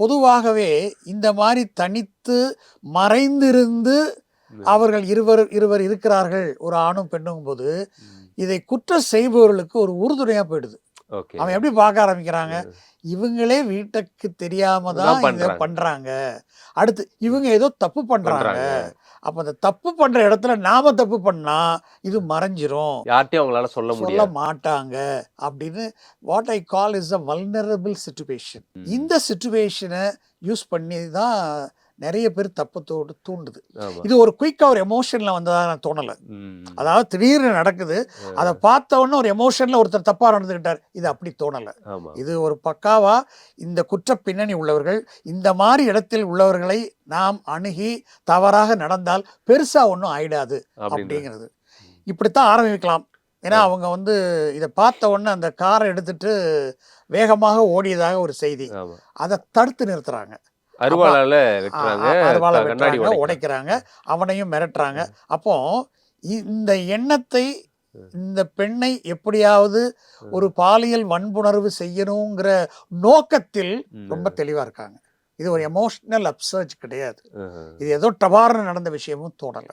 பொதுவாகவே இந்த மாதிரி தனித்து மறைந்திருந்து அவர்கள் இருவர் இருக்கிறார்கள், ஒரு ஆணும் பெண்ணும் போது இதை குற்றம் செய்பவர்களுக்கு ஒரு உறுதுணையா போயிடுது. அவன் எப்படி பார்க்க ஆரம்பிக்கிறாங்க, இவங்களே வீட்டுக்கு தெரியாம தான் இதை பண்றாங்க, அடுத்து இவங்க ஏதோ தப்பு பண்றாங்க, அப்ப அந்த தப்பு பண்ற இடத்துல நாம தப்பு பண்ணா இது மறைஞ்சிரும், யார்ட்டையும் அவங்களால சொல்ல மாட்டாங்க அப்படின்னு what I call is a vulnerable situation. இந்த சிச்சுவேஷனை யூஸ் பண்ணி தான் நிறைய பேர் தப்பத்தோடு தூண்டுது. இது ஒரு குயிக்கா ஒரு எமோஷன்ல வந்ததா நான் தோணலை. அதாவது திடீர்னு நடக்குது, அதை பார்த்த உடனே ஒரு எமோஷன்ல ஒருத்தர் தப்பா நடந்துக்கிட்டார், இது அப்படி தோணலை. இது ஒரு பக்காவா இந்த குற்ற பின்னணி உள்ளவர்கள், இந்த மாதிரி இடத்தில் உள்ளவர்களை நாம் அணுகி தவறாக நடந்தால் பெருசா ஒன்றும் ஆயிடாது அப்படிங்கிறது. இப்படித்தான் ஆரம்பிக்கலாம். ஏன்னா அவங்க இதை பார்த்த உடனே அந்த காரை எடுத்துட்டு வேகமாக ஓடியதாக ஒரு செய்தி, அதை தடுத்து நிறுத்துறாங்க, அருவாளால உடைக்கிறாங்க, அவனையும் மிரட்டுறாங்க. அப்போ இந்த எண்ணத்தை, இந்த பெண்ணை எப்படியாவது ஒரு பாலியல் வன்புணர்வு செய்யணுங்கிற நோக்கத்தில் ரொம்ப தெளிவா இருக்காங்க. இது ஒரு எமோஷனல் அப்சர்ஜ் கிடையாது, இது ஏதோ டபார்னு நடந்த விஷயமும் தோணலை.